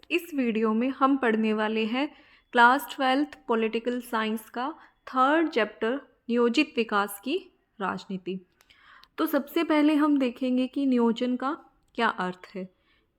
इस वीडियो में हम पढ़ने वाले हैं क्लास 12th पॉलिटिकल साइंस का 3rd चैप्टर नियोजित विकास की राजनीति। तो सबसे पहले हम देखेंगे कि नियोजन का क्या अर्थ है।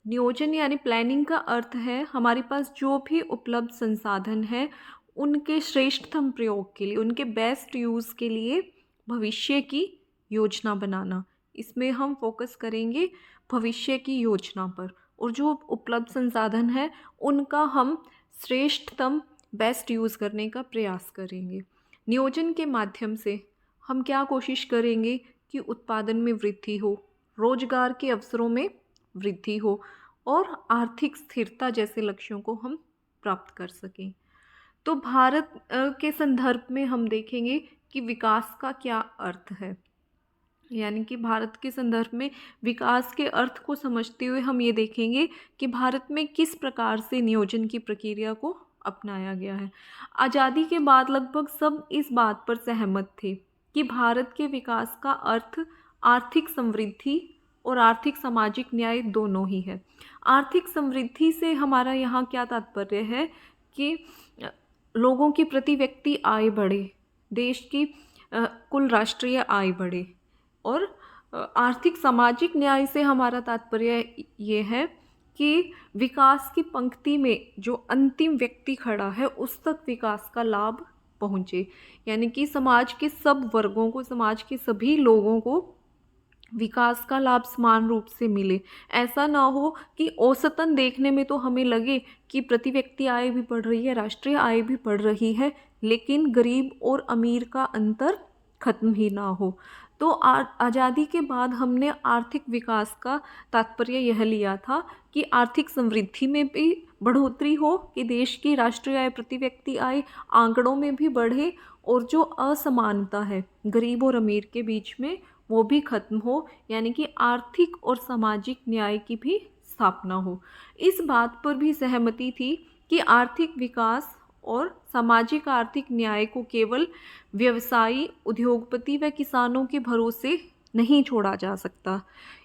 नियोजन यानी प्लानिंग का अर्थ है हमारे पास जो भी उपलब्ध संसाधन है उनके श्रेष्ठतम प्रयोग के लिए, उनके बेस्ट यूज़ के लिए भविष्य की योजना बनाना। इसमें हम फोकस करेंगे भविष्य की योजना पर, और जो उपलब्ध संसाधन है उनका हम श्रेष्ठतम बेस्ट यूज़ करने का प्रयास करेंगे। नियोजन के माध्यम से हम क्या कोशिश करेंगे कि उत्पादन में वृद्धि हो, रोजगार के अवसरों में वृद्धि हो और आर्थिक स्थिरता जैसे लक्ष्यों को हम प्राप्त कर सकें। तो भारत के संदर्भ में हम देखेंगे कि विकास का क्या अर्थ है, यानी कि भारत के संदर्भ में विकास के अर्थ को समझते हुए हम ये देखेंगे कि भारत में किस प्रकार से नियोजन की प्रक्रिया को अपनाया गया है। आज़ादी के बाद लगभग सब इस बात पर सहमत थे कि भारत के विकास का अर्थ आर्थिक समृद्धि और आर्थिक सामाजिक न्याय दोनों ही है। आर्थिक समृद्धि से हमारा यहाँ क्या तात्पर्य है कि लोगों की प्रति व्यक्ति आय बढ़े, देश की कुल राष्ट्रीय आय बढ़े, और आर्थिक सामाजिक न्याय से हमारा तात्पर्य ये है कि विकास की पंक्ति में जो अंतिम व्यक्ति खड़ा है उस तक विकास का लाभ पहुँचे, यानी कि समाज के सब वर्गों को, समाज के सभी लोगों को विकास का लाभ समान रूप से मिले। ऐसा ना हो कि औसतन देखने में तो हमें लगे कि प्रति व्यक्ति आय भी बढ़ रही है, राष्ट्रीय आय भी बढ़ रही है, लेकिन गरीब और अमीर का अंतर खत्म ही ना हो। तो आज़ादी के बाद हमने आर्थिक विकास का तात्पर्य यह लिया था कि आर्थिक समृद्धि में भी बढ़ोतरी हो, कि देश की राष्ट्रीय आय, प्रति व्यक्ति आय आंकड़ों में भी बढ़े, और जो असमानता है गरीब और अमीर के बीच में वो भी खत्म हो, यानी कि आर्थिक और सामाजिक न्याय की भी स्थापना हो। इस बात पर भी सहमति थी कि आर्थिक विकास और सामाजिक आर्थिक न्याय को केवल व्यवसायी, उद्योगपति व किसानों के भरोसे नहीं छोड़ा जा सकता।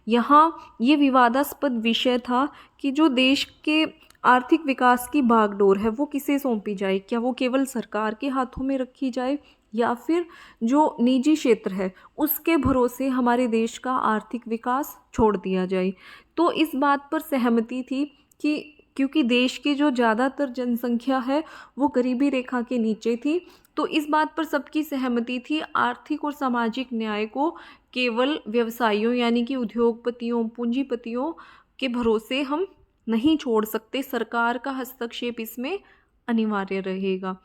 यहाँ ये विवादास्पद विषय था कि जो देश के आर्थिक विकास की बागडोर है वो किसे सौंपी जाए, क्या वो केवल सरकार के हाथों में रखी जाए या फिर जो निजी क्षेत्र है उसके भरोसे हमारे देश का आर्थिक विकास छोड़ दिया जाए। तो इस बात पर सहमति थी कि क्योंकि देश की जो ज़्यादातर जनसंख्या है वो गरीबी रेखा के नीचे थी, तो इस बात पर सबकी सहमति थी आर्थिक और सामाजिक न्याय को केवल व्यवसायियों यानी कि उद्योगपतियों, पूंजीपतियों के भरोसे हम नहीं छोड़ सकते। सरकार का हस्तक्षेप इसमें अनिवार्य रहेगा।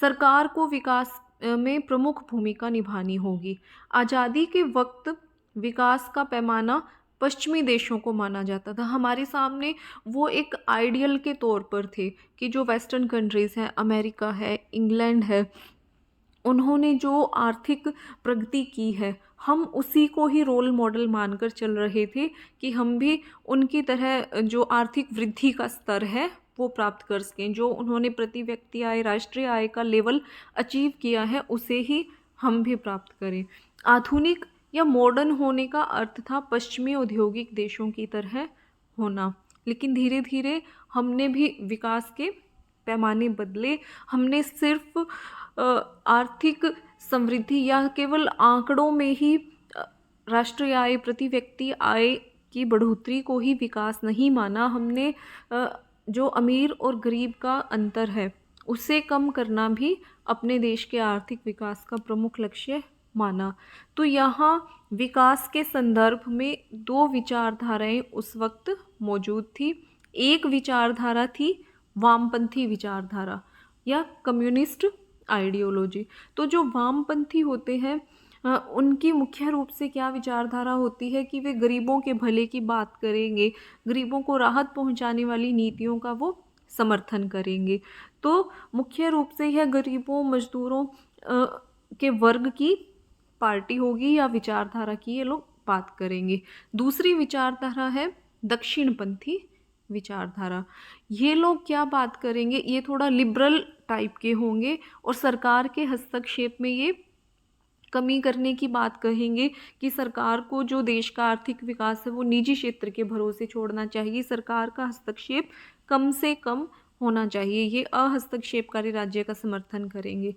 सरकार को विकास में प्रमुख भूमिका निभानी होगी। आज़ादी के वक्त विकास का पैमाना पश्चिमी देशों को माना जाता था। हमारे सामने वो एक आइडियल के तौर पर थे कि जो वेस्टर्न कंट्रीज़ हैं, अमेरिका है, इंग्लैंड है, उन्होंने जो आर्थिक प्रगति की है हम उसी को ही रोल मॉडल मानकर चल रहे थे कि हम भी उनकी तरह जो आर्थिक वृद्धि का स्तर है वो प्राप्त कर सकें। जो उन्होंने प्रति व्यक्ति आय, राष्ट्रीय आय का लेवल अचीव किया है उसे ही हम भी प्राप्त करें। आधुनिक या मॉडर्न होने का अर्थ था पश्चिमी औद्योगिक देशों की तरह होना, लेकिन धीरे धीरे हमने भी विकास के पैमाने बदले। हमने सिर्फ आर्थिक समृद्धि या केवल आंकड़ों में ही राष्ट्रीय आय, प्रति व्यक्ति आय की बढ़ोतरी को ही विकास नहीं माना। हमने जो अमीर और गरीब का अंतर है उसे कम करना भी अपने देश के आर्थिक विकास का प्रमुख लक्ष्य माना। तो यहाँ विकास के संदर्भ में दो विचारधाराएं उस वक्त मौजूद थी। एक विचारधारा थी वामपंथी विचारधारा या कम्युनिस्ट आइडियोलॉजी। तो जो वामपंथी होते हैं उनकी मुख्य रूप से क्या विचारधारा होती है कि वे गरीबों के भले की बात करेंगे, गरीबों को राहत पहुंचाने वाली नीतियों का वो समर्थन करेंगे। तो मुख्य रूप से यह गरीबों, मजदूरों के वर्ग की पार्टी होगी या विचारधारा की ये लोग बात करेंगे। दूसरी विचारधारा है दक्षिणपंथी विचारधारा। ये लोग क्या बात करेंगे, ये थोड़ा लिबरल टाइप के होंगे और सरकार के हस्तक्षेप में ये कमी करने की बात कहेंगे कि सरकार को जो देश का आर्थिक विकास है वो निजी क्षेत्र के भरोसे छोड़ना चाहिए, सरकार का हस्तक्षेप कम से कम होना चाहिए। ये अहस्तक्षेपकारी राज्य का समर्थन करेंगे।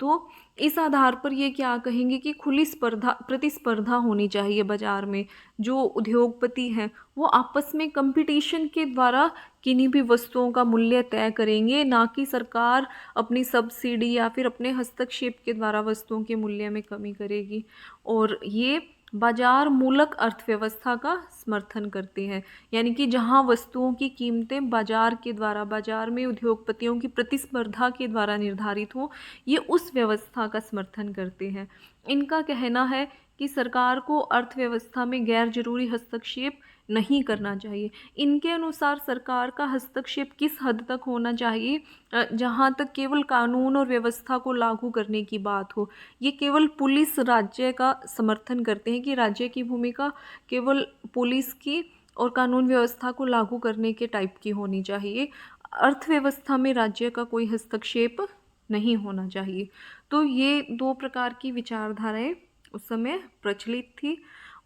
तो इस आधार पर ये क्या कहेंगे कि खुली प्रतिस्पर्धा होनी चाहिए बाजार में। जो उद्योगपति हैं वो आपस में कंपटीशन के द्वारा किन्हीं भी वस्तुओं का मूल्य तय करेंगे, ना कि सरकार अपनी सब्सिडी या फिर अपने हस्तक्षेप के द्वारा वस्तुओं के मूल्य में कमी करेगी। और ये बाजार मूलक अर्थव्यवस्था का समर्थन करते हैं, यानी कि जहां वस्तुओं की कीमतें बाजार के द्वारा, बाजार में उद्योगपतियों की प्रतिस्पर्धा के द्वारा निर्धारित हो, ये उस व्यवस्था का समर्थन करते हैं। इनका कहना है कि सरकार को अर्थव्यवस्था में गैर जरूरी हस्तक्षेप नहीं करना चाहिए। इनके अनुसार सरकार का हस्तक्षेप किस हद तक होना चाहिए, जहाँ तक केवल कानून और व्यवस्था को लागू करने की बात हो। ये केवल पुलिस राज्य का समर्थन करते हैं कि राज्य की भूमिका केवल पुलिस की और कानून व्यवस्था को लागू करने के टाइप की होनी चाहिए। अर्थव्यवस्था में राज्य का कोई हस्तक्षेप नहीं होना चाहिए। तो ये दो प्रकार की विचारधाराएं उस समय प्रचलित थी।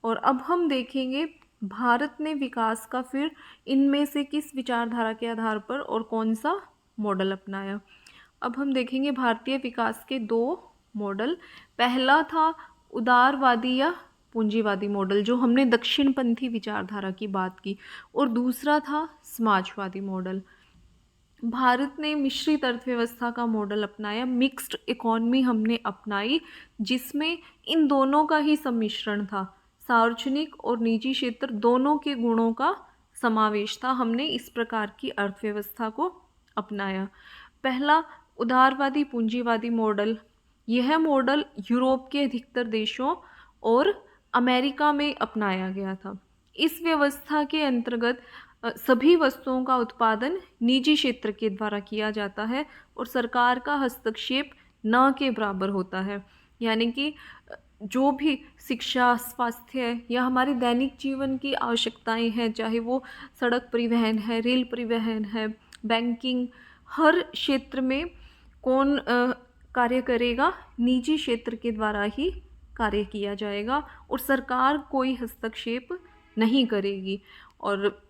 और अब हम देखेंगे भारत ने विकास का फिर इनमें से किस विचारधारा के आधार पर और कौन सा मॉडल अपनाया। अब हम देखेंगे भारतीय विकास के दो मॉडल। पहला था उदारवादी या पूंजीवादी मॉडल, जो हमने दक्षिणपंथी विचारधारा की बात की, और दूसरा था समाजवादी मॉडल। भारत ने मिश्रित अर्थव्यवस्था का मॉडल अपनाया, मिक्स्ड इकोनॉमी हमने अपनाई, जिसमें इन दोनों का ही सम्मिश्रण था। सार्वजनिक और निजी क्षेत्र दोनों के गुणों का समावेश था। हमने इस प्रकार की अर्थव्यवस्था को अपनाया। पहला उदारवादी पूंजीवादी मॉडल, यह मॉडल यूरोप के अधिकतर देशों और अमेरिका में अपनाया गया था। इस व्यवस्था के अंतर्गत सभी वस्तुओं का उत्पादन निजी क्षेत्र के द्वारा किया जाता है और सरकार का हस्तक्षेप न के बराबर होता है। यानी कि जो भी शिक्षा, स्वास्थ्य या हमारे दैनिक जीवन की आवश्यकताएं हैं, चाहे वो सड़क परिवहन है, रेल परिवहन है, बैंकिंग, हर क्षेत्र में कौन कार्य करेगा, निजी क्षेत्र के द्वारा ही कार्य किया जाएगा और सरकार कोई हस्तक्षेप नहीं करेगी। और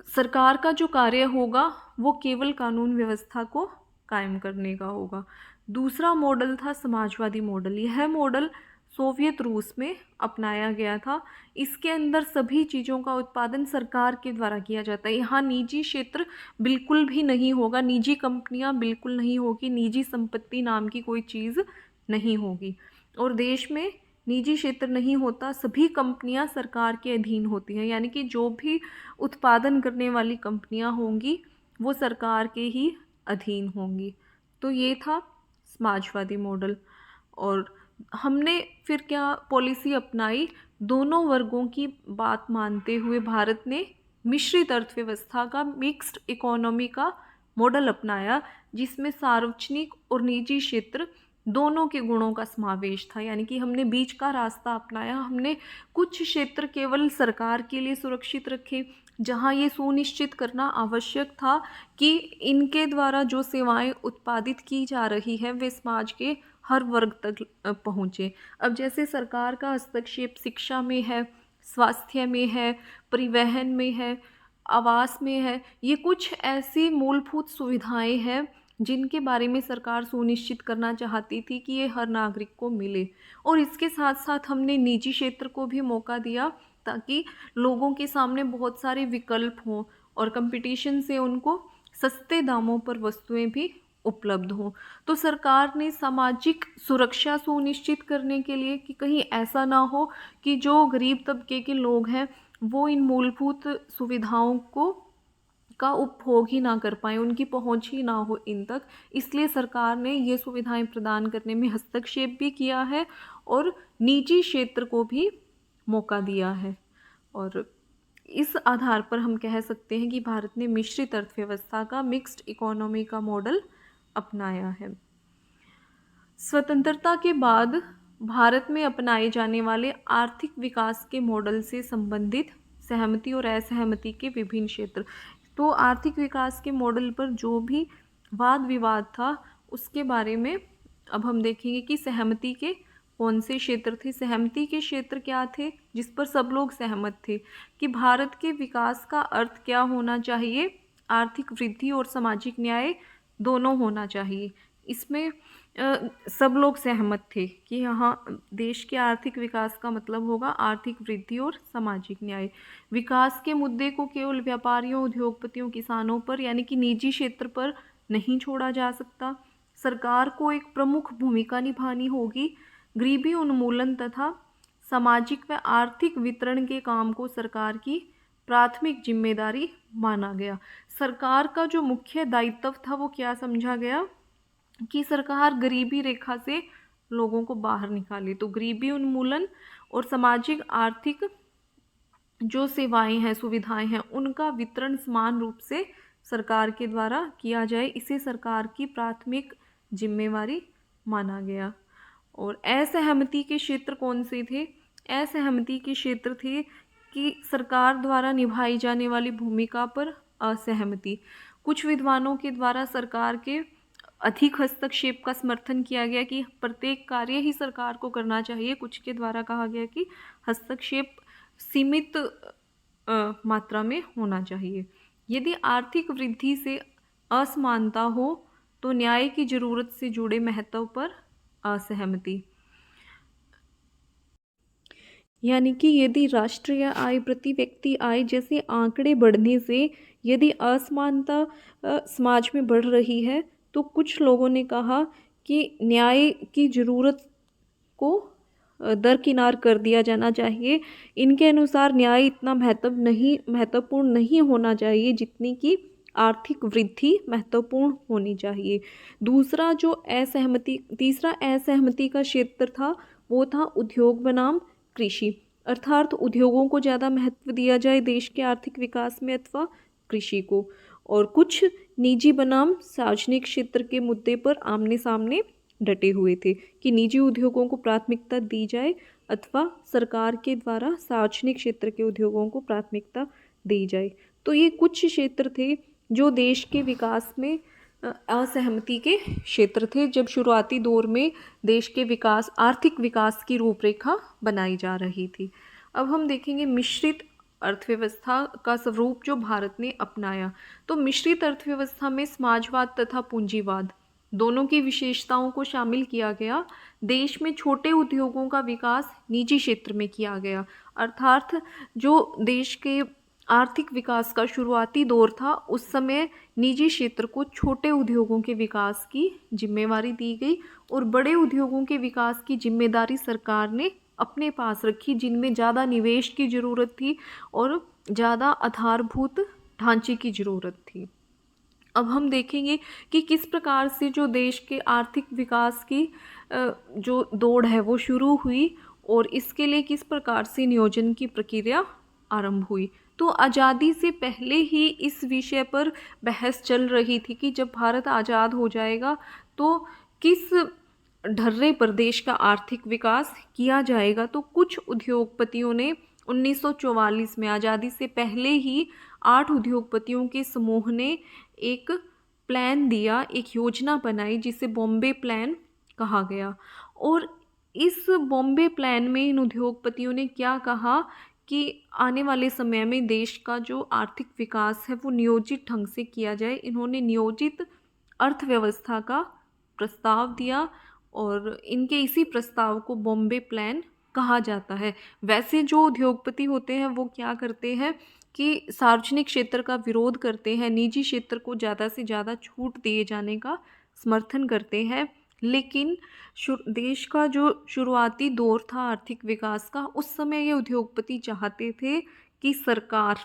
सरकार का जो कार्य होगा वो केवल कानून व्यवस्था को कायम करने का होगा। दूसरा मॉडल था समाजवादी मॉडल। यह मॉडल सोवियत रूस में अपनाया गया था। इसके अंदर सभी चीज़ों का उत्पादन सरकार के द्वारा किया जाता है। यहाँ निजी क्षेत्र बिल्कुल भी नहीं होगा, निजी कंपनियाँ बिल्कुल नहीं होगी, निजी संपत्ति नाम की कोई चीज़ नहीं होगी और देश में निजी क्षेत्र नहीं होता। सभी कंपनियां सरकार के अधीन होती हैं, यानी कि जो भी उत्पादन करने वाली कंपनियां होंगी वो सरकार के ही अधीन होंगी। तो ये था समाजवादी मॉडल। और हमने फिर क्या पॉलिसी अपनाई, दोनों वर्गों की बात मानते हुए भारत ने मिश्रित अर्थव्यवस्था का, मिक्स्ड इकोनॉमी का मॉडल अपनाया, जिसमें सार्वजनिक और निजी क्षेत्र दोनों के गुणों का समावेश था। यानी कि हमने बीच का रास्ता अपनाया। हमने कुछ क्षेत्र केवल सरकार के लिए सुरक्षित रखे, जहां ये सुनिश्चित करना आवश्यक था कि इनके द्वारा जो सेवाएं उत्पादित की जा रही है वे समाज के हर वर्ग तक पहुँचे। अब जैसे सरकार का हस्तक्षेप शिक्षा में है, स्वास्थ्य में है, परिवहन में है, आवास में है, ये कुछ ऐसी मूलभूत सुविधाएं हैं जिनके बारे में सरकार सुनिश्चित करना चाहती थी कि ये हर नागरिक को मिले। और इसके साथ साथ हमने निजी क्षेत्र को भी मौका दिया ताकि लोगों के सामने बहुत सारे विकल्प हों और कंपटीशन से उनको सस्ते दामों पर वस्तुएं भी उपलब्ध हों। तो सरकार ने सामाजिक सुरक्षा सुनिश्चित करने के लिए कि कहीं ऐसा ना हो कि जो गरीब तबके के लोग हैं वो इन मूलभूत सुविधाओं का उपभोग ही ना कर पाए, उनकी पहुंच ही ना हो इन तक, इसलिए सरकार ने ये सुविधाएं प्रदान करने में हस्तक्षेप भी किया है और निजी क्षेत्र को भी मौका दिया है। और इस आधार पर हम कह सकते हैं कि भारत ने मिश्रित अर्थव्यवस्था का, मिक्स्ड इकोनॉमी का मॉडल अपनाया है। स्वतंत्रता के बाद भारत में अपनाए जाने वाले आर्थिक विकास के मॉडल से संबंधित सहमति और असहमति के विभिन्न क्षेत्र। तो आर्थिक विकास के मॉडल पर जो भी वाद विवाद था उसके बारे में अब हम देखेंगे कि सहमति के कौन से क्षेत्र थे? सहमति के क्षेत्र क्या थे जिस पर सब लोग सहमत थे कि भारत के विकास का अर्थ क्या होना चाहिए? आर्थिक वृद्धि और सामाजिक न्याय दोनों होना चाहिए। इसमें सब लोग सहमत थे कि यहाँ देश के आर्थिक विकास का मतलब होगा आर्थिक वृद्धि और सामाजिक न्याय। विकास के मुद्दे को केवल व्यापारियों, उद्योगपतियों, किसानों पर यानी कि निजी क्षेत्र पर नहीं छोड़ा जा सकता। सरकार को एक प्रमुख भूमिका निभानी होगी। गरीबी उन्मूलन तथा सामाजिक व आर्थिक वितरण के काम को सरकार की प्राथमिक जिम्मेदारी माना गया। सरकार का जो मुख्य दायित्व था वो क्या समझा गया कि सरकार गरीबी रेखा से लोगों को बाहर निकाले। तो गरीबी उन्मूलन और सामाजिक आर्थिक जो सेवाएं हैं, सुविधाएं हैं, उनका वितरण समान रूप से सरकार के द्वारा किया जाए, इसे सरकार की प्राथमिक जिम्मेवारी माना गया। और असहमति के क्षेत्र कौन से थे? असहमति के क्षेत्र थे कि सरकार द्वारा निभाई जाने वाली भूमिका पर असहमति। कुछ विद्वानों के द्वारा सरकार के अधिक हस्तक्षेप का समर्थन किया गया कि प्रत्येक कार्य ही सरकार को करना चाहिए। कुछ के द्वारा कहा गया कि हस्तक्षेप सीमित मात्रा में होना चाहिए। यदि आर्थिक वृद्धि से असमानता हो तो न्याय की जरूरत से जुड़े महत्व पर असहमति, यानी कि यदि राष्ट्रीय आय, प्रति व्यक्ति आय जैसे आंकड़े बढ़ने से यदि असमानता समाज में बढ़ रही है तो कुछ लोगों ने कहा कि न्याय की ज़रूरत को दरकिनार कर दिया जाना चाहिए। इनके अनुसार न्याय इतना महत्वपूर्ण नहीं होना चाहिए जितनी कि आर्थिक वृद्धि महत्वपूर्ण होनी चाहिए। तीसरा असहमति का क्षेत्र था वो था उद्योग बनाम कृषि, अर्थात उद्योगों को ज़्यादा महत्व दिया जाए देश के आर्थिक विकास में अथवा कृषि को। और कुछ निजी बनाम सार्वजनिक क्षेत्र के मुद्दे पर आमने सामने डटे हुए थे कि निजी उद्योगों को प्राथमिकता दी जाए अथवा सरकार के द्वारा सार्वजनिक क्षेत्र के उद्योगों को प्राथमिकता दी जाए। तो ये कुछ क्षेत्र थे जो देश के विकास में असहमति के क्षेत्र थे जब शुरुआती दौर में देश के आर्थिक विकास की रूपरेखा बनाई जा रही थी। अब हम देखेंगे मिश्रित अर्थव्यवस्था का स्वरूप जो भारत ने अपनाया। तो मिश्रित अर्थव्यवस्था में समाजवाद तथा पूंजीवाद दोनों की विशेषताओं को शामिल किया गया। देश में छोटे उद्योगों का विकास निजी क्षेत्र में किया गया, अर्थात जो देश के आर्थिक विकास का शुरुआती दौर था उस समय निजी क्षेत्र को छोटे उद्योगों के विकास की जिम्मेवारी दी गई और बड़े उद्योगों के विकास की जिम्मेदारी सरकार ने अपने पास रखी, जिनमें ज़्यादा निवेश की ज़रूरत थी और ज़्यादा आधारभूत ढांचे की ज़रूरत थी। अब हम देखेंगे कि किस प्रकार से जो देश के आर्थिक विकास की जो दौड़ है वो शुरू हुई और इसके लिए किस प्रकार से नियोजन की प्रक्रिया आरंभ हुई। तो आज़ादी से पहले ही इस विषय पर बहस चल रही थी कि जब भारत आज़ाद हो जाएगा तो किस ढर्रे पर देश का आर्थिक विकास किया जाएगा। तो कुछ उद्योगपतियों ने 1944 में आज़ादी से पहले ही 8 उद्योगपतियों के समूह ने एक प्लान दिया, एक योजना बनाई जिसे बॉम्बे प्लान कहा गया। और इस बॉम्बे प्लान में इन उद्योगपतियों ने क्या कहा कि आने वाले समय में देश का जो आर्थिक विकास है वो नियोजित ढंग से किया जाए। इन्होंने नियोजित अर्थव्यवस्था का प्रस्ताव दिया और इनके इसी प्रस्ताव को बॉम्बे प्लान कहा जाता है। वैसे जो उद्योगपति होते हैं वो क्या करते हैं कि सार्वजनिक क्षेत्र का विरोध करते हैं, निजी क्षेत्र को ज़्यादा से ज़्यादा छूट दिए जाने का समर्थन करते हैं। लेकिन देश का जो शुरुआती दौर था आर्थिक विकास का, उस समय ये उद्योगपति चाहते थे कि सरकार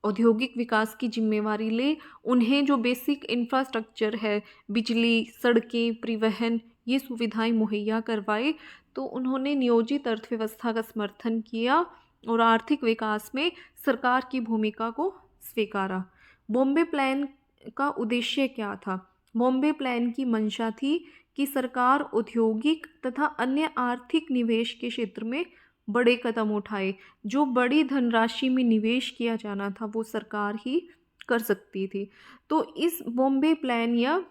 औद्योगिक विकास की जिम्मेवारी ले, उन्हें जो बेसिक इंफ्रास्ट्रक्चर है, बिजली, सड़कें, परिवहन, ये सुविधाएं मुहैया करवाए। तो उन्होंने नियोजित अर्थव्यवस्था का समर्थन किया और आर्थिक विकास में सरकार की भूमिका को स्वीकारा। बॉम्बे प्लान का उद्देश्य क्या था? बॉम्बे प्लान की मंशा थी कि सरकार औद्योगिक तथा अन्य आर्थिक निवेश के क्षेत्र में बड़े कदम उठाए। जो बड़ी धनराशि में निवेश किया जाना था वो सरकार ही कर सकती थी। तो इस बॉम्बे प्लान या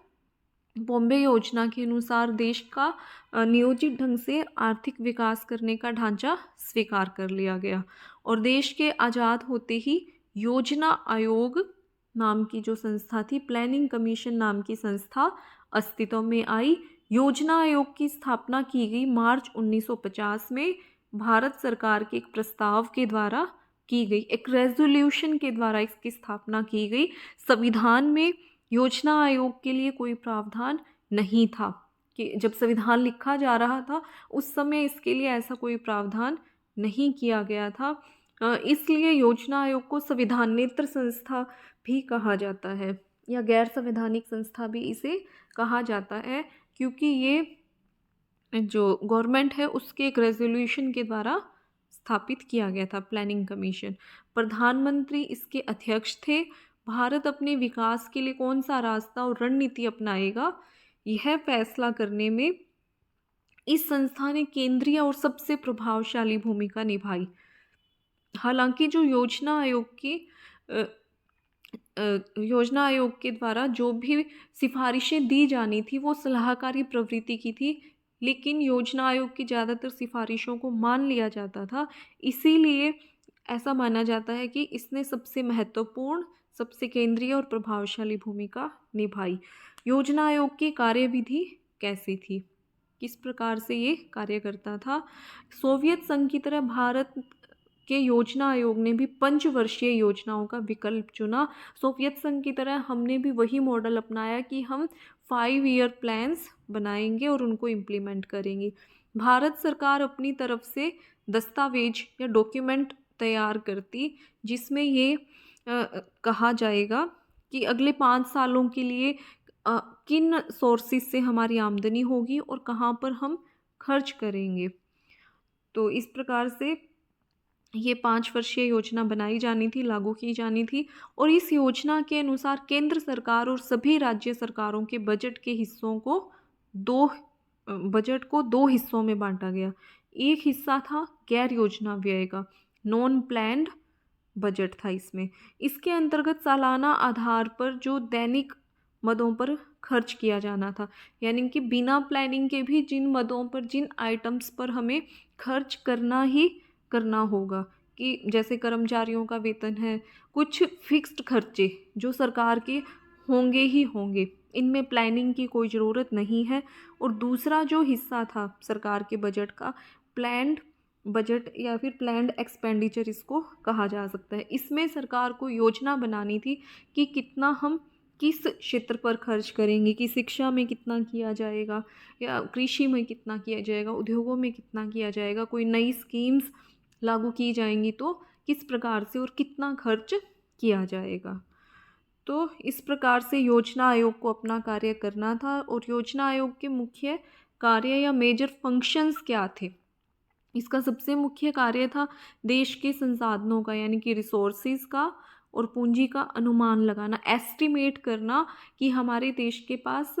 बॉम्बे योजना के अनुसार देश का नियोजित ढंग से आर्थिक विकास करने का ढांचा स्वीकार कर लिया गया और देश के आज़ाद होते ही योजना आयोग नाम की जो संस्था थी, प्लानिंग कमीशन नाम की संस्था अस्तित्व में आई। योजना आयोग की स्थापना की गई मार्च 1950 में भारत सरकार के एक प्रस्ताव के द्वारा की गई, एक रेजोल्यूशन के द्वारा इसकी स्थापना की गई। संविधान में योजना आयोग के लिए कोई प्रावधान नहीं था कि जब संविधान लिखा जा रहा था उस समय इसके लिए ऐसा कोई प्रावधान नहीं किया गया था। इसलिए योजना आयोग को संविधानेतर संस्था भी कहा जाता है या गैर संवैधानिक संस्था भी इसे कहा जाता है, क्योंकि ये जो गवर्नमेंट है उसके एक रेजोल्यूशन के द्वारा स्थापित किया गया था, प्लानिंग कमीशन। प्रधानमंत्री इसके अध्यक्ष थे। भारत अपने विकास के लिए कौन सा रास्ता और रणनीति अपनाएगा, यह फैसला करने में इस संस्था ने केंद्रीय और सबसे प्रभावशाली भूमिका निभाई। हालांकि जो योजना आयोग के द्वारा जो भी सिफारिशें दी जानी थी वो सलाहकारी प्रवृत्ति की थी, लेकिन योजना आयोग की ज़्यादातर सिफारिशों को मान लिया जाता था। इसीलिए ऐसा माना जाता है कि इसने सबसे महत्वपूर्ण, सबसे केंद्रीय और प्रभावशाली भूमिका निभाई। योजना आयोग की कार्यविधि कैसी थी, किस प्रकार से ये कार्य करता था? सोवियत संघ की तरह भारत के योजना आयोग ने भी पंचवर्षीय योजनाओं का विकल्प चुना। सोवियत संघ की तरह हमने भी वही मॉडल अपनाया कि हम 5 ईयर प्लान्स बनाएंगे और उनको इम्प्लीमेंट करेंगे। भारत सरकार अपनी तरफ से दस्तावेज या डॉक्यूमेंट तैयार करती जिसमें ये कहा जाएगा कि अगले 5 सालों के लिए किन सोर्सेस से हमारी आमदनी होगी और कहाँ पर हम खर्च करेंगे। तो इस प्रकार से ये 5 वर्षीय योजना बनाई जानी थी, लागू की जानी थी और इस योजना के अनुसार केंद्र सरकार और सभी राज्य सरकारों के बजट को दो हिस्सों में बांटा गया। एक हिस्सा था गैर योजना व्यय का, नॉन प्लान्ड बजट था इसमें। इसके अंतर्गत सालाना आधार पर जो दैनिक मदों पर खर्च किया जाना था, यानी कि बिना प्लानिंग के भी जिन मदों पर, जिन आइटम्स पर हमें खर्च करना ही करना होगा, कि जैसे कर्मचारियों का वेतन है, कुछ फिक्स्ड खर्चे जो सरकार के होंगे ही होंगे, इनमें प्लानिंग की कोई ज़रूरत नहीं है। और दूसरा जो हिस्सा था सरकार के बजट का, प्लान्ड बजट या फिर प्लान्ड एक्सपेंडिचर इसको कहा जा सकता है। इसमें सरकार को योजना बनानी थी कि कितना हम किस क्षेत्र पर खर्च करेंगे, कि शिक्षा में कितना किया जाएगा या कृषि में कितना किया जाएगा, उद्योगों में कितना किया जाएगा, कोई नई स्कीम्स लागू की जाएंगी तो किस प्रकार से और कितना खर्च किया जाएगा। तो इस प्रकार से योजना आयोग को अपना कार्य करना था। और योजना आयोग के मुख्य कार्य या मेजर फंक्शंस क्या थे? इसका सबसे मुख्य कार्य था देश के संसाधनों का, यानी कि रिसोर्सेज का और पूंजी का अनुमान लगाना, एस्टिमेट करना कि हमारे देश के पास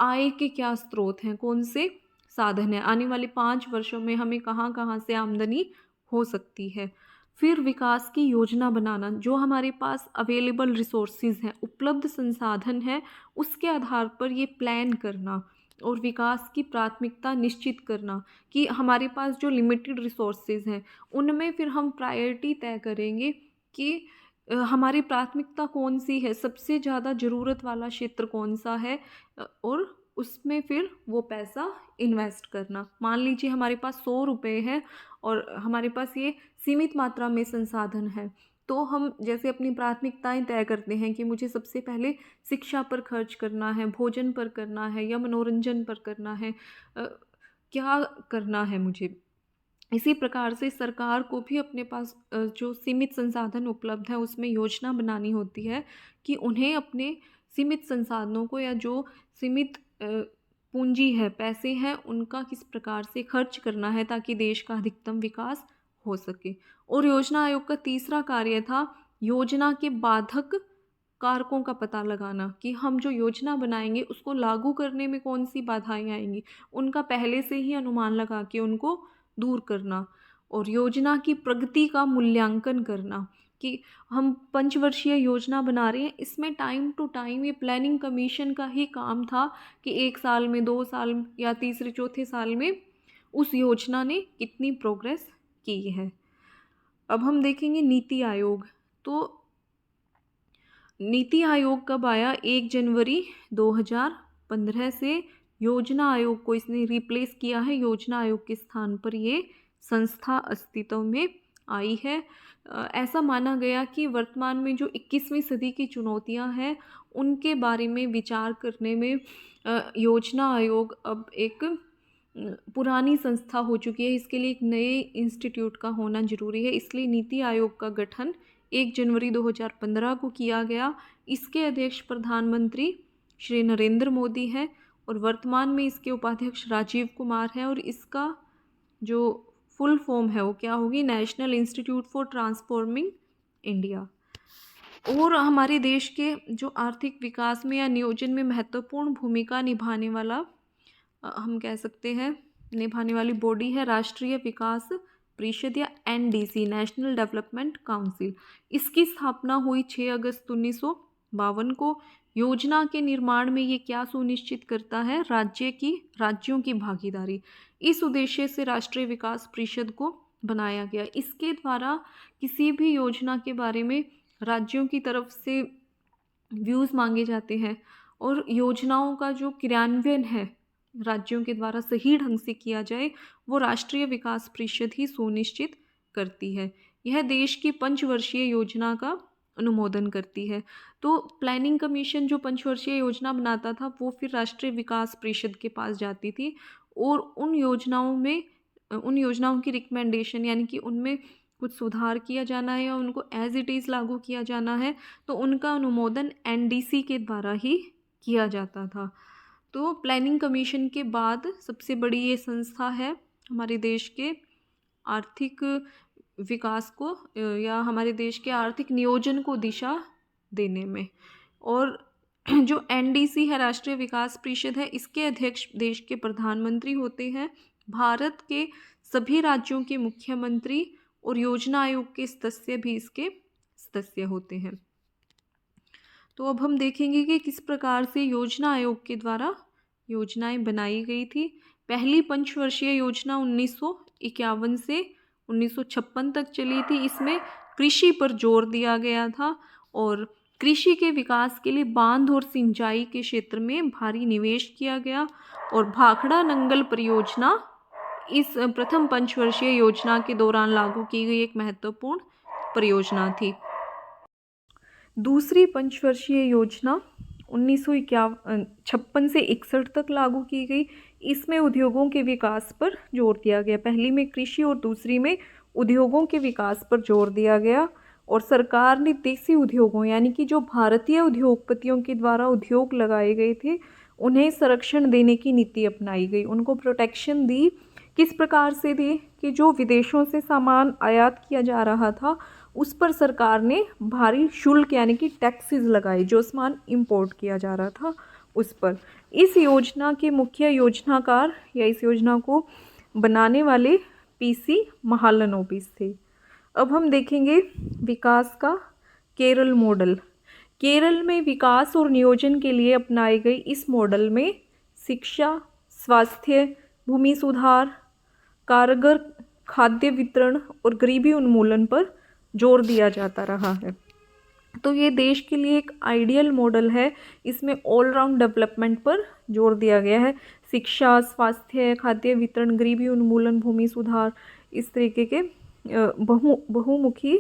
आय के क्या स्रोत हैं, कौन से साधन हैं, आने वाले 5 वर्षों में हमें कहाँ कहाँ से आमदनी हो सकती है। फिर विकास की योजना बनाना, जो हमारे पास अवेलेबल रिसोर्सेज हैं, उपलब्ध संसाधन हैं, उसके आधार पर ये प्लान करना और विकास की प्राथमिकता निश्चित करना कि हमारे पास जो लिमिटेड रिसोर्सेज हैं उनमें फिर हम प्रायोरिटी तय करेंगे कि हमारी प्राथमिकता कौन सी है, सबसे ज़्यादा ज़रूरत वाला क्षेत्र कौन सा है, और उसमें फिर वो पैसा इन्वेस्ट करना। मान लीजिए हमारे पास 100 रुपये है और हमारे पास ये सीमित मात्रा में संसाधन है, तो हम जैसे अपनी प्राथमिकताएं तय करते हैं कि मुझे सबसे पहले शिक्षा पर खर्च करना है, भोजन पर करना है या मनोरंजन पर करना है, क्या करना है मुझे। इसी प्रकार से सरकार को भी अपने पास जो सीमित संसाधन उपलब्ध है उसमें योजना बनानी होती है कि उन्हें अपने सीमित संसाधनों को या जो सीमित पूंजी है, पैसे हैं, उनका किस प्रकार से खर्च करना है ताकि देश का अधिकतम विकास हो सके। और योजना आयोग का तीसरा कार्य था योजना के बाधक कारकों का पता लगाना कि हम जो योजना बनाएंगे उसको लागू करने में कौन सी बाधाएं आएंगी, उनका पहले से ही अनुमान लगा के उनको दूर करना। और योजना की प्रगति का मूल्यांकन करना, कि हम पंचवर्षीय योजना बना रहे हैं, इसमें टाइम टू टाइम ये प्लानिंग कमीशन का ही काम था कि 1 साल में, 2 साल या तीसरे चौथे साल में उस योजना ने कितनी प्रोग्रेस की है। अब हम देखेंगे नीति आयोग। तो नीति आयोग कब आया? 1 जनवरी 2015 से योजना आयोग को इसने रिप्लेस किया है। योजना आयोग के स्थान पर ये संस्था अस्तित्व में आई है। ऐसा माना गया कि वर्तमान में जो 21वीं सदी की चुनौतियां हैं उनके बारे में विचार करने में योजना आयोग अब एक पुरानी संस्था हो चुकी है। इसके लिए एक नए इंस्टीट्यूट का होना जरूरी है, इसलिए नीति आयोग का गठन 1 जनवरी 2015 को किया गया। इसके अध्यक्ष प्रधानमंत्री श्री नरेंद्र मोदी हैं और वर्तमान में इसके उपाध्यक्ष राजीव कुमार हैं, और इसका जो फुल फॉर्म है वो क्या होगी? National institute for transforming India. और हमारे देश के जो आर्थिक विकास में या नियोजन में महत्वपूर्ण भूमिका निभाने वाला हम कह सकते हैं निभाने वाली बॉडी है राष्ट्रीय विकास परिषद या एनडीसी, नेशनल डेवलपमेंट काउंसिल। इसकी स्थापना हुई 6 अगस्त 1952 को। योजना के निर्माण में ये क्या सुनिश्चित करता है? राज्यों की भागीदारी। इस उद्देश्य से राष्ट्रीय विकास परिषद को बनाया गया। इसके द्वारा किसी भी योजना के बारे में राज्यों की तरफ से व्यूज़ मांगे जाते हैं और योजनाओं का जो क्रियान्वयन है राज्यों के द्वारा सही ढंग से किया जाए, वो राष्ट्रीय विकास परिषद ही सुनिश्चित करती है। यह देश की पंचवर्षीय योजना का अनुमोदन करती है। तो प्लानिंग कमीशन जो पंचवर्षीय योजना बनाता था वो फिर राष्ट्रीय विकास परिषद के पास जाती थी और उन योजनाओं की रिकमेंडेशन यानी कि उनमें कुछ सुधार किया जाना है या उनको एज इट इज़ लागू किया जाना है, तो उनका अनुमोदन एनडीसी के द्वारा ही किया जाता था। तो प्लानिंग कमीशन के बाद सबसे बड़ी ये संस्था है हमारे देश के आर्थिक विकास को या हमारे देश के आर्थिक नियोजन को दिशा देने में। और जो एनडीसी है राष्ट्रीय विकास परिषद है, इसके अध्यक्ष देश के प्रधानमंत्री होते हैं। भारत के सभी राज्यों के मुख्यमंत्री और योजना आयोग के सदस्य भी इसके सदस्य होते हैं। तो अब हम देखेंगे कि किस प्रकार से योजना आयोग के द्वारा योजनाएं बनाई गई थी। पहली पंचवर्षीय योजना 1951 से 1956 तक चली थी। इसमें कृषि पर जोर दिया गया था और कृषि के विकास के लिए बांध और सिंचाई के क्षेत्र में भारी निवेश किया गया। और भाखड़ा नंगल परियोजना इस प्रथम पंचवर्षीय योजना के दौरान लागू की गई एक महत्वपूर्ण परियोजना थी। दूसरी पंचवर्षीय योजना 1956 से 61 तक लागू की गई। इसमें उद्योगों के विकास पर जोर दिया गया। पहली में कृषि और दूसरी में उद्योगों के विकास पर जोर दिया गया। और सरकार ने देसी उद्योगों यानी कि जो भारतीय उद्योगपतियों के द्वारा उद्योग लगाए गए थे उन्हें संरक्षण देने की नीति अपनाई गई, उनको प्रोटेक्शन दी। किस प्रकार से दी कि जो विदेशों से सामान आयात किया जा रहा था उस पर सरकार ने भारी शुल्क यानी कि टैक्सेस लगाए, जो सामान इंपोर्ट किया जा रहा था उस पर। इस योजना के मुख्य योजनाकार या इस योजना को बनाने वाले पीसी महालनोबिस थे। अब हम देखेंगे विकास का केरल मॉडल। केरल में विकास और नियोजन के लिए अपनाए गए इस मॉडल में शिक्षा, स्वास्थ्य, भूमि सुधार, कारगर खाद्य वितरण और गरीबी उन्मूलन पर जोर दिया जाता रहा है। तो ये देश के लिए एक आइडियल मॉडल है। इसमें ऑलराउंड डेवलपमेंट पर जोर दिया गया है। शिक्षा, स्वास्थ्य, खाद्य वितरण, गरीबी उन्मूलन, भूमि सुधार, इस तरीके के बहुमुखी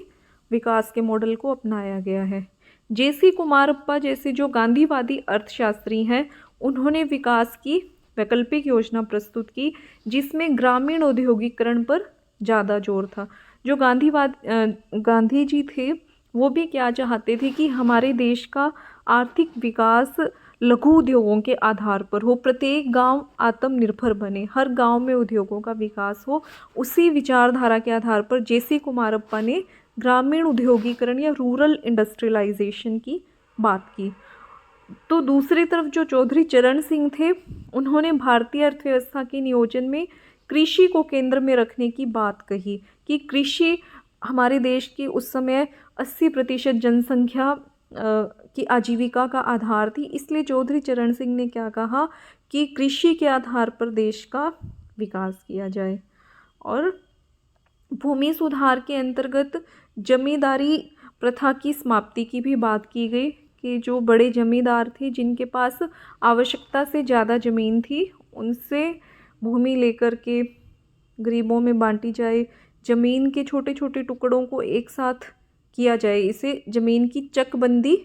विकास के मॉडल को अपनाया गया है। जेसी कुमारप्पा जैसे जो गांधीवादी अर्थशास्त्री हैं उन्होंने विकास की वैकल्पिक योजना प्रस्तुत की जिसमें ग्रामीण औद्योगिकरण पर ज़्यादा जोर था। जो गांधी जी थे वो भी क्या चाहते थे कि हमारे देश का आर्थिक विकास लघु उद्योगों के आधार पर हो, प्रत्येक गांव आत्मनिर्भर बने, हर गांव में उद्योगों का विकास हो। उसी विचारधारा के आधार पर जेसी कुमारप्पा ने ग्रामीण उद्योगीकरण या रूरल इंडस्ट्रियलाइजेशन की बात की। तो दूसरी तरफ जो चौधरी चरण सिंह थे उन्होंने भारतीय अर्थव्यवस्था के नियोजन में कृषि को केंद्र में रखने की बात कही कि कृषि हमारे देश की उस समय 80% जनसंख्या की आजीविका का आधार थी। इसलिए चौधरी चरण सिंह ने क्या कहा कि कृषि के आधार पर देश का विकास किया जाए। और भूमि सुधार के अंतर्गत जमींदारी प्रथा की समाप्ति की भी बात की गई कि जो बड़े जमींदार थे जिनके पास आवश्यकता से ज़्यादा ज़मीन थी, उनसे भूमि लेकर के गरीबों में बांटी जाए। ज़मीन के छोटे छोटे टुकड़ों को एक साथ किया जाए, इसे ज़मीन की चकबंदी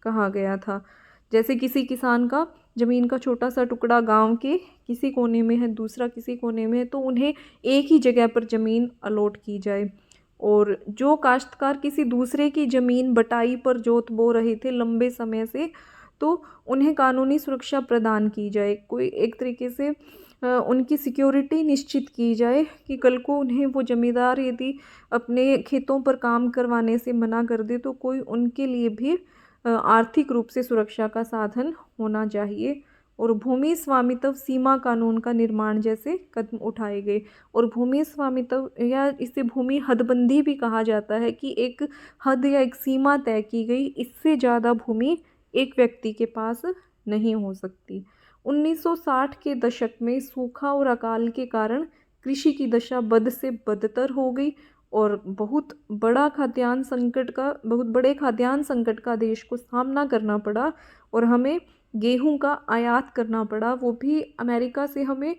कहा गया था। जैसे किसी किसान का ज़मीन का छोटा सा टुकड़ा गांव के किसी कोने में है, दूसरा किसी कोने में है, तो उन्हें एक ही जगह पर ज़मीन अलॉट की जाए। और जो काश्तकार किसी दूसरे की ज़मीन बटाई पर जोत बो रहे थे लंबे समय से, तो उन्हें कानूनी सुरक्षा प्रदान की जाए। कोई एक तरीके से उनकी सिक्योरिटी निश्चित की जाए कि कल को उन्हें वो ज़मींदार यदि अपने खेतों पर काम करवाने से मना कर दे तो कोई उनके लिए भी आर्थिक रूप से सुरक्षा का साधन होना चाहिए। और भूमि स्वामित्व सीमा कानून का निर्माण जैसे कदम उठाए गए। और भूमि स्वामित्व या इसे भूमि हदबंदी भी कहा जाता है कि एक हद या एक सीमा तय की गई, इससे ज़्यादा भूमि एक व्यक्ति के पास नहीं हो सकती। 1960 के दशक में सूखा और अकाल के कारण कृषि की दशा बद से बदतर हो गई और बहुत बड़े खाद्यान्न संकट का देश को सामना करना पड़ा और हमें गेहूं का आयात करना पड़ा, वो भी अमेरिका से हमें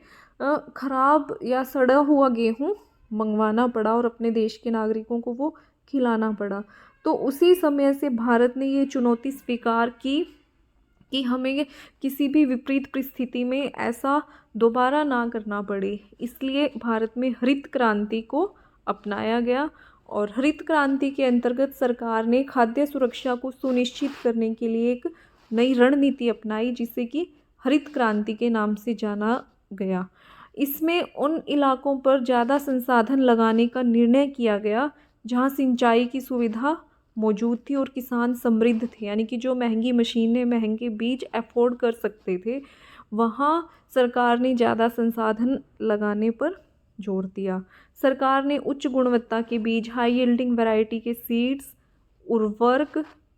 खराब या सड़ा हुआ गेहूं मंगवाना पड़ा और अपने देश के नागरिकों को वो खिलाना पड़ा। तो उसी समय से भारत ने ये चुनौती स्वीकार की कि हमें किसी भी विपरीत परिस्थिति में ऐसा दोबारा ना करना पड़े। इसलिए भारत में हरित क्रांति को अपनाया गया और हरित क्रांति के अंतर्गत सरकार ने खाद्य सुरक्षा को सुनिश्चित करने के लिए एक नई रणनीति अपनाई जिसे कि हरित क्रांति के नाम से जाना गया। इसमें उन इलाकों पर ज़्यादा संसाधन लगाने का निर्णय किया गया जहाँ सिंचाई की सुविधा मौजूद थी और किसान समृद्ध थे, यानी कि जो महंगी मशीनें, महंगे बीज अफोर्ड कर सकते थे, वहाँ सरकार ने ज़्यादा संसाधन लगाने पर जोर दिया। सरकार ने उच्च गुणवत्ता के बीज, हाई यील्डिंग वैरायटी के सीड्स, उर्वरक,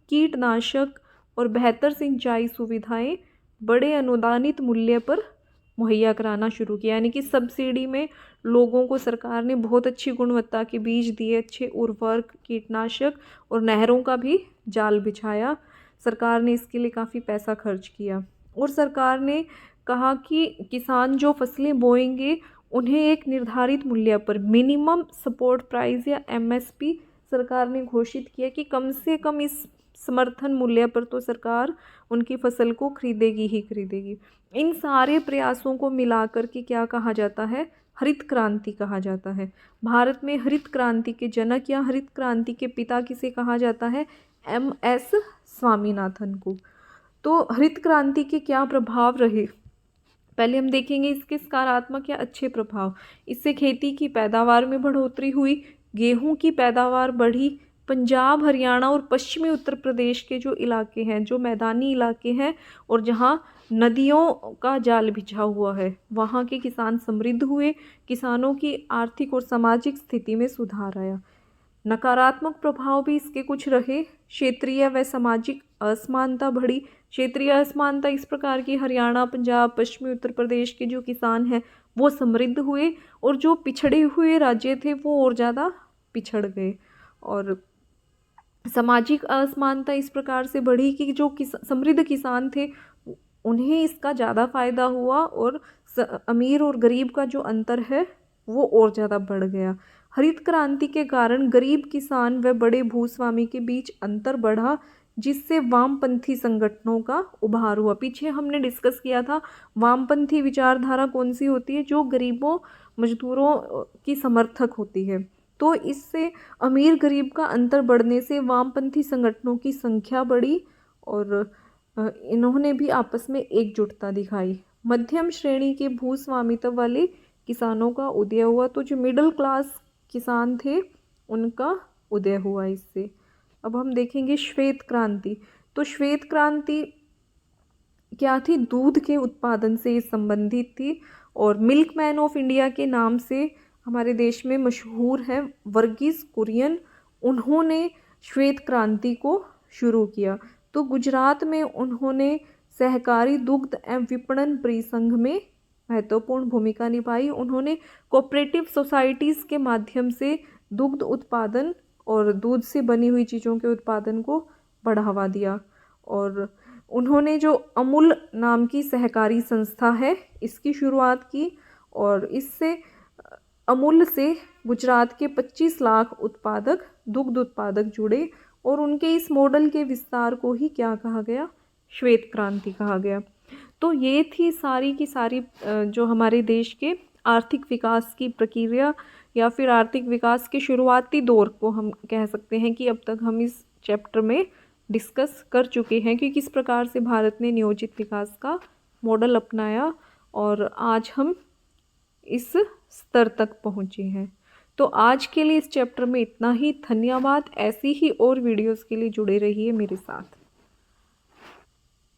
कीटनाशक और बेहतर सिंचाई सुविधाएं बड़े अनुदानित मूल्य पर मुहैया कराना शुरू किया। यानी कि सब्सिडी में लोगों को सरकार ने बहुत अच्छी गुणवत्ता के बीज दिए, अच्छे उर्वरक, कीटनाशक और नहरों का भी जाल बिछाया। सरकार ने इसके लिए काफ़ी पैसा खर्च किया और सरकार ने कहा कि किसान जो फसलें बोएंगे उन्हें एक निर्धारित मूल्य पर मिनिमम सपोर्ट प्राइस या MSP सरकार ने घोषित किया कि कम से कम इस समर्थन मूल्य पर तो सरकार उनकी फसल को खरीदेगी ही खरीदेगी। इन सारे प्रयासों को मिलाकर के क्या कहा जाता है? हरित क्रांति कहा जाता है। भारत में हरित क्रांति के जनक या हरित क्रांति के पिता किसे कहा जाता है? MS स्वामीनाथन को। तो हरित क्रांति के क्या प्रभाव रहे? पहले हम देखेंगे इसके सकारात्मक या अच्छे प्रभाव। इससे खेती की पैदावार में बढ़ोतरी हुई, गेहूं की पैदावार बढ़ी। पंजाब, हरियाणा और पश्चिमी उत्तर प्रदेश के जो इलाके हैं, जो मैदानी इलाके हैं और जहां नदियों का जाल बिछा हुआ है, वहां के किसान समृद्ध हुए। किसानों की आर्थिक और सामाजिक स्थिति में सुधार आया। नकारात्मक प्रभाव भी इसके कुछ रहे। क्षेत्रीय व सामाजिक असमानता बढ़ी। क्षेत्रीय असमानता इस प्रकार की, हरियाणा, पंजाब, पश्चिमी उत्तर प्रदेश के जो किसान हैं वो समृद्ध हुए और जो पिछड़े हुए राज्य थे वो और ज़्यादा पिछड़ गए। और सामाजिक असमानता इस प्रकार से बढ़ी कि जो समृद्ध किसान थे उन्हें इसका ज़्यादा फायदा हुआ और अमीर और गरीब का जो अंतर है वो और ज़्यादा बढ़ गया। हरित क्रांति के कारण गरीब किसान व बड़े भूस्वामी के बीच अंतर बढ़ा, जिससे वामपंथी संगठनों का उभार हुआ। पीछे हमने डिस्कस किया था वामपंथी विचारधारा कौन सी होती है? जो गरीबों मजदूरों की समर्थक होती है। तो इससे अमीर गरीब का अंतर बढ़ने से वामपंथी संगठनों की संख्या बढ़ी और इन्होंने भी आपस में एकजुटता दिखाई। मध्यम श्रेणी के भूस्वामित्व वाले किसानों का उदय हुआ। तो जो मिडिल क्लास किसान थे उनका उदय हुआ इससे। अब हम देखेंगे श्वेत क्रांति। तो श्वेत क्रांति क्या थी? दूध के उत्पादन से संबंधित थी और मिल्कमैन ऑफ इंडिया के नाम से हमारे देश में मशहूर है वर्गीस कुरियन। उन्होंने श्वेत क्रांति को शुरू किया। तो गुजरात में उन्होंने सहकारी दुग्ध एवं विपणन परिसंघ में महत्वपूर्ण भूमिका निभाई। उन्होंने कोऑपरेटिव सोसाइटीज़ के माध्यम से दुग्ध उत्पादन और दूध से बनी हुई चीज़ों के उत्पादन को बढ़ावा दिया। और उन्होंने जो अमूल नाम की सहकारी संस्था है इसकी शुरुआत की, और इससे अमूल से गुजरात के 25 लाख उत्पादक दुग्ध उत्पादक जुड़े, और उनके इस मॉडल के विस्तार को ही क्या कहा गया, श्वेत क्रांति कहा गया। तो ये थी सारी की सारी जो हमारे देश के आर्थिक विकास की प्रक्रिया या फिर आर्थिक विकास के शुरुआती दौर को हम कह सकते हैं कि अब तक हम इस चैप्टर में डिस्कस कर चुके हैं कि किस प्रकार से भारत ने नियोजित विकास का मॉडल अपनाया और आज हम इस स्तर तक पहुँचे हैं। तो आज के लिए इस चैप्टर में इतना ही। धन्यवाद। ऐसी ही और वीडियोस के लिए जुड़े रहिए मेरे साथ।